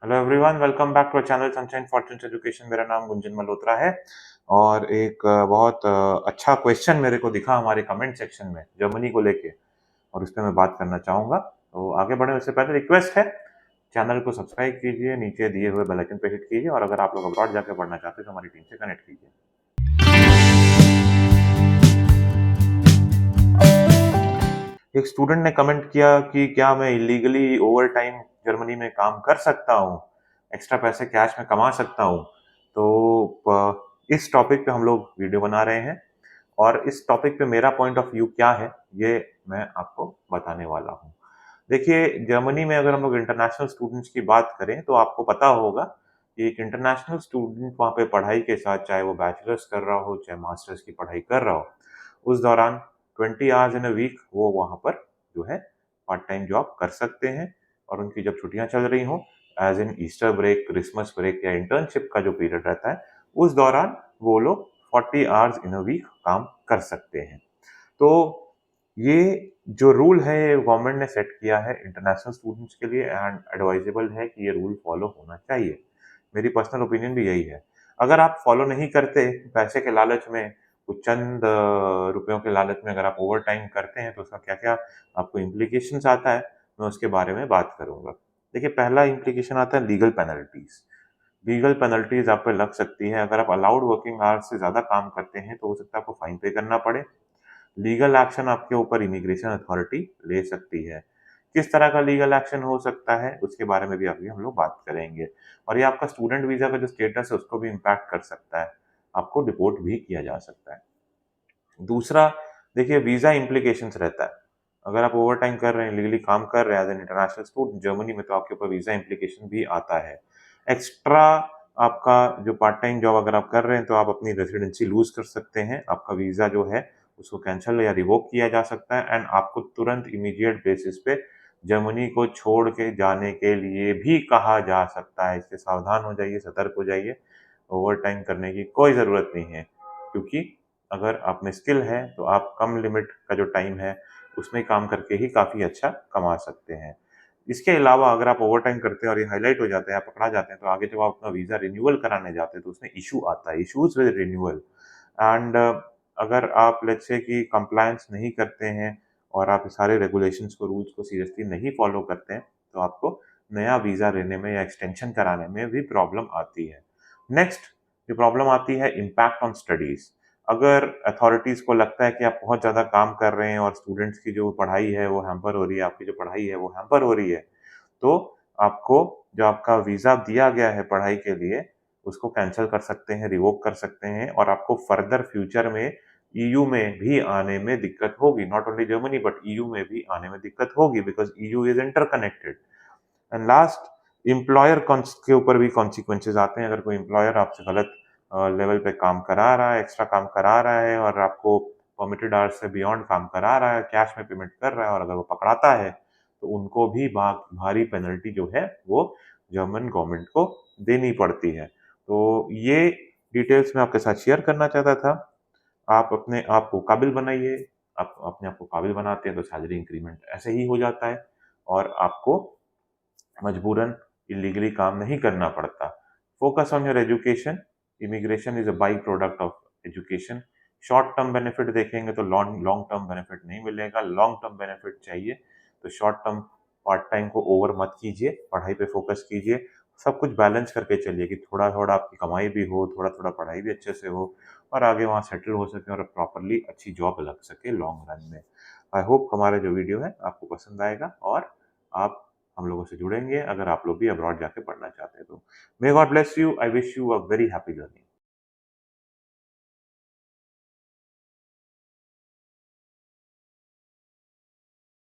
Hello everyone, welcome back to channel sunshine fortunes education. मेरा नाम गुंजन मल्होत्रा है और एक बहुत अच्छा क्वेश्चन मेरे को दिखा हमारे कमेंट सेक्शन में जर्मनी को लेके, और उस पर मैं बात करना चाहूँगा। तो आगे बढ़ने उससे पहले रिक्वेस्ट है, चैनल को सब्सक्राइब कीजिए, नीचे दिए हुए बेल आइकन पे हिट कीजिए, और अगर आप लोग अब्रॉड जाकर पढ़ना चाहते हैं तो हमारी टीम से कनेक्ट कीजिए। एक स्टूडेंट ने कमेंट किया कि क्या मैं इलीगली ओवर टाइम जर्मनी में काम कर सकता हूँ, एक्स्ट्रा पैसे कैश में कमा सकता हूँ। तो इस टॉपिक पे हम लोग वीडियो बना रहे हैं, और इस टॉपिक पे मेरा पॉइंट ऑफ व्यू क्या है ये मैं आपको बताने वाला हूँ। देखिए, जर्मनी में अगर हम लोग इंटरनेशनल स्टूडेंट्स की बात करें तो आपको पता होगा कि एक इंटरनेशनल स्टूडेंट वहाँ पे पढ़ाई के साथ, चाहे वो बैचलर्स कर रहा हो चाहे मास्टर्स की पढ़ाई कर रहा हो, उस दौरान 20 आवर्स इन अ वीक वो वहाँ पर जो है पार्ट टाइम जॉब कर सकते हैं। और उनकी जब छुट्टियाँ चल रही हों, as in Easter break, Christmas break या इंटर्नशिप का जो पीरियड रहता है, उस दौरान वो लोग 40 आवर्स इन अ वीक काम कर सकते हैं। तो ये जो रूल है ये गवर्नमेंट ने सेट किया है इंटरनेशनल स्टूडेंट्स के लिए, एंड एडवाइजेबल है कि ये रूल फॉलो होना चाहिए। मेरी पर्सनल ओपिनियन भी यही है। अगर आप फॉलो नहीं करते, पैसे के लालच में, कुछ चंद रुपयों के लालच में अगर आप ओवर टाइम करते हैं तो उसका क्या क्या आपको इम्प्लीकेशंस आता है, मैं उसके बारे में बात करूंगा। देखिए, पहला इम्प्लीकेशन आता है लीगल पेनल्टीज। लीगल पेनल्टीज आप पे लग सकती है। अगर आप अलाउड वर्किंग आवर्स से ज्यादा काम करते हैं तो हो सकता है आपको फाइन पे करना पड़े। लीगल एक्शन आपके ऊपर इमिग्रेशन अथॉरिटी ले सकती है। किस तरह का लीगल एक्शन हो सकता है उसके बारे में भी अभी हम लोग बात करेंगे। और ये आपका स्टूडेंट वीजा का जो स्टेटस है उसको भी इम्पैक्ट कर सकता है, आपको डिपोर्ट भी किया जा सकता है। दूसरा, देखिए, वीजा इम्प्लीकेशंस रहता है। अगर आप ओवर टाइम कर रहे हैं, लीगली काम कर रहे हैं as an international student Germany में, तो आपके ऊपर वीजा इम्प्लीकेशन भी आता है। एक्स्ट्रा आपका जो पार्ट टाइम जॉब अगर आप कर रहे हैं तो आप अपनी रेजिडेंसी लूज कर सकते हैं। आपका वीजा जो है उसको कैंसिल या रिवोक किया जा सकता है, एंड आपको तुरंत इमीडिएट बेसिस पे जर्मनी को छोड़ के जाने के लिए भी कहा जा सकता है। इससे सावधान हो जाइए, सतर्क हो जाइए। ओवर टाइम करने की कोई ज़रूरत नहीं है, क्योंकि अगर आप में स्किल है तो आप कम लिमिट का जो टाइम है उसमें काम करके ही काफ़ी अच्छा कमा सकते हैं। इसके अलावा अगर आप ओवर टाइम करते हैं और ये हाईलाइट हो जाते हैं, आप पकड़ा जाते हैं, तो आगे जब आप अपना वीज़ा रिन्यूअल कराने जाते हैं तो उसमें इशू आता है, इश्यूज विद रिन्यूअल। एंड अगर आप लेट्स से कि कंप्लायंस नहीं करते हैं और आप सारे रेगुलेशंस को, रूल्स को सीरियसली नहीं फॉलो करते हैं, तो आपको नया वीज़ा लेने में या एक्सटेंशन कराने में भी प्रॉब्लम आती है। नेक्स्ट जो प्रॉब्लम आती है, इम्पैक्ट ऑन स्टडीज़। अगर अथॉरिटीज़ को लगता है कि आप बहुत ज़्यादा काम कर रहे हैं और स्टूडेंट्स की जो पढ़ाई है वो हैम्पर हो रही है, आपकी जो पढ़ाई है वो हैम्पर हो रही है, तो आपको जो आपका वीज़ा दिया गया है पढ़ाई के लिए, उसको कैंसल कर सकते हैं, रिवोक कर सकते हैं, और आपको फर्दर फ्यूचर में ईयू में भी आने में दिक्कत होगी। Not only Germany but EU में भी आने में दिक्कत होगी, because EU is interconnected. And last, employer cons के ऊपर भी कॉन्सिक्वेंसेस आते हैं। अगर कोई एम्प्लॉयर आपसे गलत लेवल पे काम करा रहा है, एक्स्ट्रा काम करा रहा है और आपको परमिटेड आवर्स से बियॉन्ड काम करा रहा है, कैश में पेमेंट कर रहा है, और अगर वो पकड़ाता है तो उनको भी भारी पेनल्टी जो है वो जर्मन गवर्नमेंट को देनी पड़ती है। तो ये डिटेल्स मैं आपके साथ शेयर करना चाहता था। आप अपने आप को काबिल बनाइए। आप अपने आप को काबिल बनाते हैं तो सैलरी इंक्रीमेंट ऐसे ही हो जाता है, और आपको मजबूरन इलीगली काम नहीं करना पड़ता। Focus on your education. Immigration is a by product of education. Short term benefit देखेंगे तो लॉन्ग लॉन्ग टर्म बेनिफिट नहीं मिलेगा। लॉन्ग टर्म बेनिफिट चाहिए तो शॉर्ट टर्म पार्ट टाइम को ओवर मत कीजिए, पढ़ाई पे फोकस कीजिए। सब कुछ बैलेंस करके चलिए कि थोड़ा थोड़ा आपकी कमाई भी हो, थोड़ा थोड़ा पढ़ाई भी अच्छे से हो, और आगे वहाँ सेटल हो सके और प्रॉपरली अच्छी जॉब लग सके लॉन्ग रन में। आई होप हमारा जो वीडियो है आपको पसंद आएगा, और आप हम लोगों से जुड़ेंगे अगर आप लोग भी अब्रॉड जाके पढ़ना चाहते हैं तो। May God bless you. I wish you a very happy learning.